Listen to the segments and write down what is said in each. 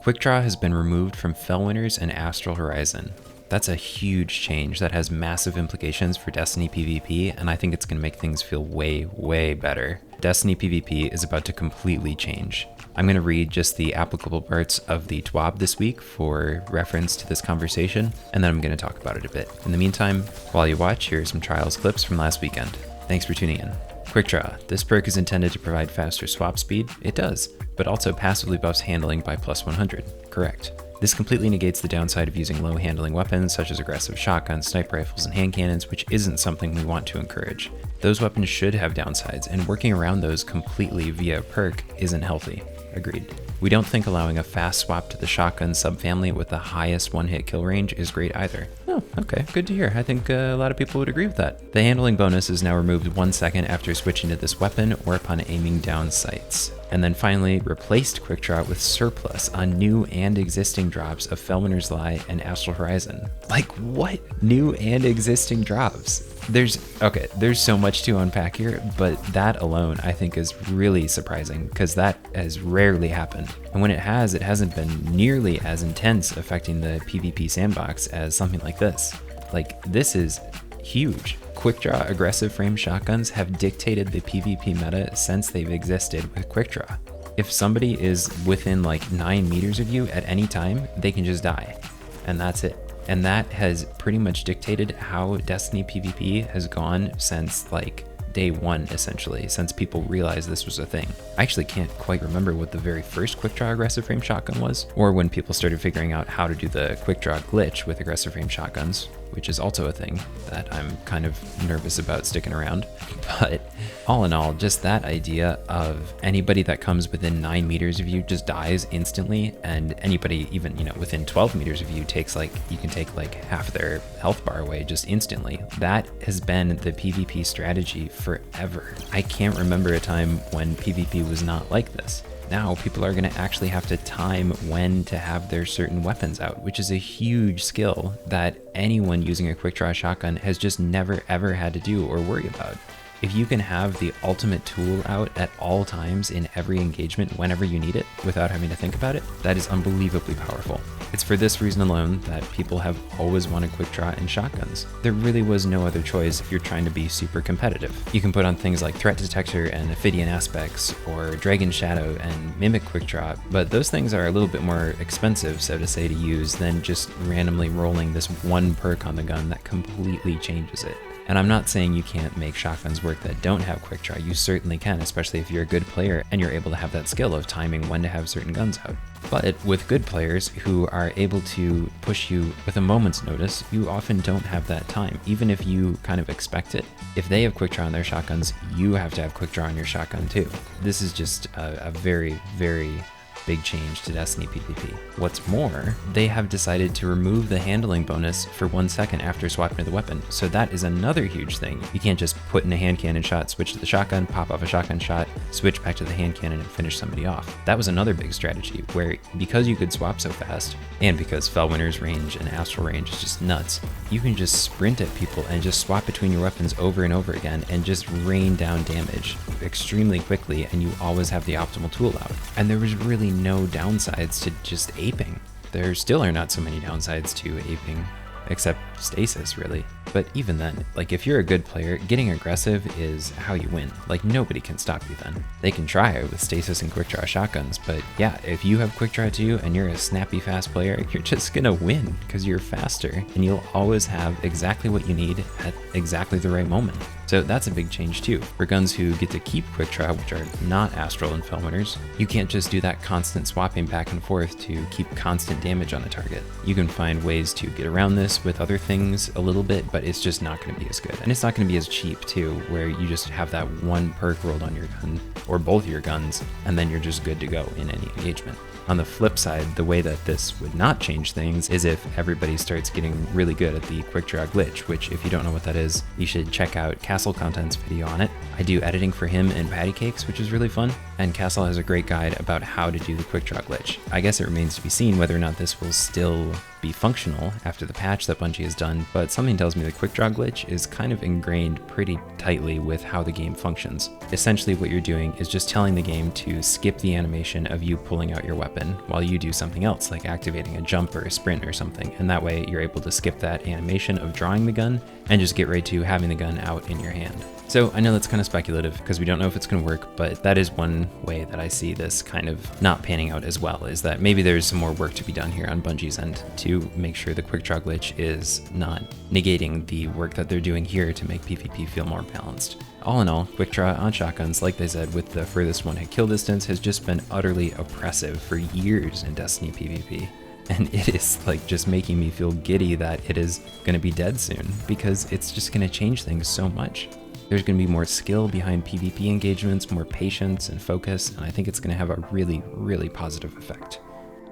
Quickdraw has been removed from Fellwinners and Astral Horizon. That's a huge change that has massive implications for Destiny PvP, and I think it's going to make things feel way, way better. Destiny PvP is about to completely change. I'm going to read just the applicable parts of the TWAB this week for reference to this conversation, and then I'm going to talk about it a bit. In the meantime, while you watch, here are some trials clips from last weekend. Thanks for tuning in. Quickdraw. This perk is intended to provide faster swap speed. It does, but also passively buffs handling by plus 100. Correct. This completely negates the downside of using low handling weapons such as aggressive shotguns, sniper rifles, and hand cannons, which isn't something we want to encourage. Those weapons should have downsides, and working around those completely via a perk isn't healthy. Agreed. We don't think allowing a fast swap to the shotgun subfamily with the highest one-hit kill range is great either. Oh, okay, good to hear. I think a lot of people would agree with that. The handling bonus is now removed 1 second after switching to this weapon or upon aiming down sights. And then finally replaced Quickdraw with surplus on new and existing drops of Fellwinners Lie and Astral Horizon. Like what? New and existing drops? There's so much to unpack here, but that alone I think is really surprising because that has rarely happened. And when it has, it hasn't been nearly as intense affecting the PvP sandbox as something like this. Like, this is huge. Quickdraw aggressive frame shotguns have dictated the PvP meta since they've existed with Quickdraw. If somebody is within like 9 meters of you at any time, they can just die, and that's it. And that has pretty much dictated how Destiny PvP has gone since like day one, essentially, since people realized this was a thing. I actually can't quite remember what the very first Quickdraw aggressive frame shotgun was, or when people started figuring out how to do the Quickdraw glitch with aggressive frame shotguns, which is also a thing that I'm kind of nervous about sticking around. But all in all, just that idea of anybody that comes within 9 meters of you just dies instantly, and anybody even, within 12 meters of you you can take like half their health bar away just instantly. That has been the PvP strategy forever. I can't remember a time when PvP was not like this. Now people are going to actually have to time when to have their certain weapons out, which is a huge skill that anyone using a Quickdraw shotgun has just never ever had to do or worry about. If you can have the ultimate tool out at all times in every engagement whenever you need it without having to think about it, that is unbelievably powerful. It's for this reason alone that people have always wanted Quickdraw and shotguns. There really was no other choice if you're trying to be super competitive. You can put on things like Threat Detector and Ophidian Aspects or Dragon Shadow and Mimic Quickdraw, but those things are a little bit more expensive, so to say, to use than just randomly rolling this one perk on the gun that completely changes it. And I'm not saying you can't make shotguns work that don't have Quickdraw. You certainly can, especially if you're a good player and you're able to have that skill of timing when to have certain guns out. But with good players who are able to push you with a moment's notice, you often don't have that time, even if you kind of expect it. If they have Quickdraw on their shotguns, you have to have Quickdraw on your shotgun too. This is just a very, very big change to Destiny PvP. What's more, they have decided to remove the handling bonus for 1 second after swapping to the weapon, so that is another huge thing. You can't just put in a hand cannon shot, switch to the shotgun, pop off a shotgun shot, switch back to the hand cannon and finish somebody off. That was another big strategy where, because you could swap so fast, and because Fellwinners range and Astral range is just nuts, you can just sprint at people and just swap between your weapons over and over again and just rain down damage extremely quickly, and you always have the optimal tool out. And there was really no downsides to just aping. There still are not so many downsides to aping, except stasis, really. But even then, like, if you're a good player, getting aggressive is how you win. Like, nobody can stop you then. They can try with stasis and Quickdraw shotguns, but yeah, if you have Quickdraw too and you're a snappy fast player, you're just gonna win because you're faster and you'll always have exactly what you need at exactly the right moment. So that's a big change too. For guns who get to keep Quickdraw, which are not Astral and Fellwinners, you can't just do that constant swapping back and forth to keep constant damage on a target. You can find ways to get around this with other things a little bit, but it's just not going to be as good. And it's not going to be as cheap too, where you just have that one perk rolled on your gun, or both your guns, and then you're just good to go in any engagement. On the flip side, the way that this would not change things is if everybody starts getting really good at the Quickdraw glitch, which, if you don't know what that is, you should check out Castle Content's video on it. I do editing for him in Patty Cakes, which is really fun. And Castle has a great guide about how to do the Quickdraw glitch. I guess it remains to be seen whether or not this will still be functional after the patch that Bungie has done, but something tells me the Quickdraw glitch is kind of ingrained pretty tightly with how the game functions. Essentially what you're doing is just telling the game to skip the animation of you pulling out your weapon while you do something else, like activating a jump or a sprint or something, and that way you're able to skip that animation of drawing the gun and just get right to having the gun out in your hand. So I know that's kind of speculative because we don't know if it's going to work, but that is one way that I see this kind of not panning out as well, is that maybe there's some more work to be done here on Bungie's end to make sure the Quickdraw glitch is not negating the work that they're doing here to make PvP feel more balanced. All in all, Quickdraw on shotguns, like they said, with the furthest one-hit kill distance has just been utterly oppressive for years in Destiny PvP. And it is like just making me feel giddy that it is going to be dead soon, because it's just going to change things so much. There's going to be more skill behind PvP engagements, more patience and focus, and I think it's going to have a really, really positive effect.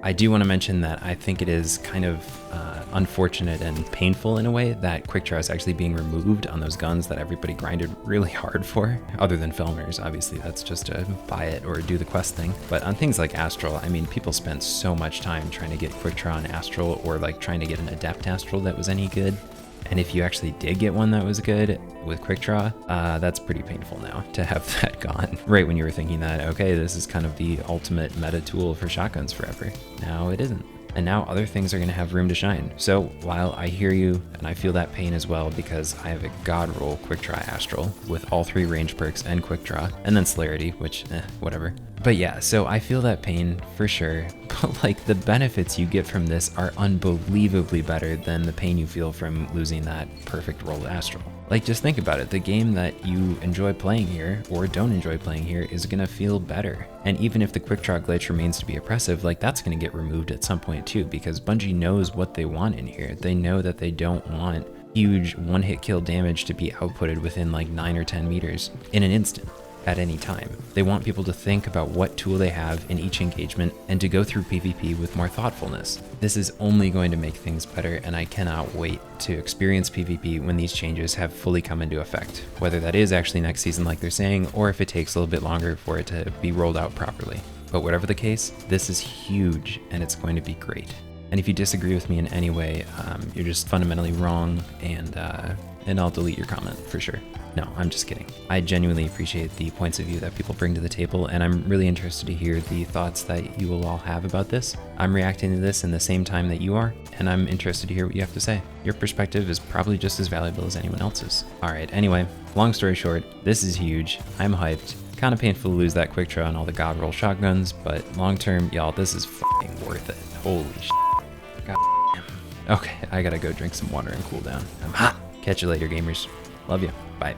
I do want to mention that I think it is kind of unfortunate and painful in a way that Quickdraw is actually being removed on those guns that everybody grinded really hard for, other than Felmers. Obviously, that's just to buy it or do the quest thing. But on things like Astral, I mean, people spent so much time trying to get Quickdraw on Astral, or like trying to get an Adept Astral that was any good. And if you actually did get one that was good with Quickdraw, that's pretty painful now to have that gone. Right when you were thinking that, okay, this is kind of the ultimate meta tool for shotguns forever. Now it isn't. And now other things are going to have room to shine. So while I hear you, and I feel that pain as well, because I have a god roll Quickdraw Astral with all 3 range perks and Quickdraw, and then Celerity, which, whatever. But yeah, so I feel that pain for sure, but like the benefits you get from this are unbelievably better than the pain you feel from losing that perfect roll Astral. Like, just think about it, the game that you enjoy playing here, or don't enjoy playing here, is gonna feel better. And even if the Quickdraw glitch remains to be oppressive, like that's gonna get removed at some point too, because Bungie knows what they want in here. They know that they don't want huge one-hit kill damage to be outputted within like 9 or 10 meters in an instant. At any time. They want people to think about what tool they have in each engagement and to go through PvP with more thoughtfulness. This is only going to make things better, and I cannot wait to experience PvP when these changes have fully come into effect, whether that is actually next season like they're saying, or if it takes a little bit longer for it to be rolled out properly. But whatever the case, this is huge and it's going to be great. And if you disagree with me in any way, you're just fundamentally wrong, and I'll delete your comment for sure. No, I'm just kidding. I genuinely appreciate the points of view that people bring to the table, and I'm really interested to hear the thoughts that you will all have about this. I'm reacting to this in the same time that you are, and I'm interested to hear what you have to say. Your perspective is probably just as valuable as anyone else's. All right, anyway, long story short, this is huge. I'm hyped. Kind of painful to lose that Quickdraw and all the god roll shotguns, but long term, y'all, this is fucking worth it. Holy shit. God damn. Okay, I gotta go drink some water and cool down. I'm hot. Catch you later, gamers. Love you. Bye.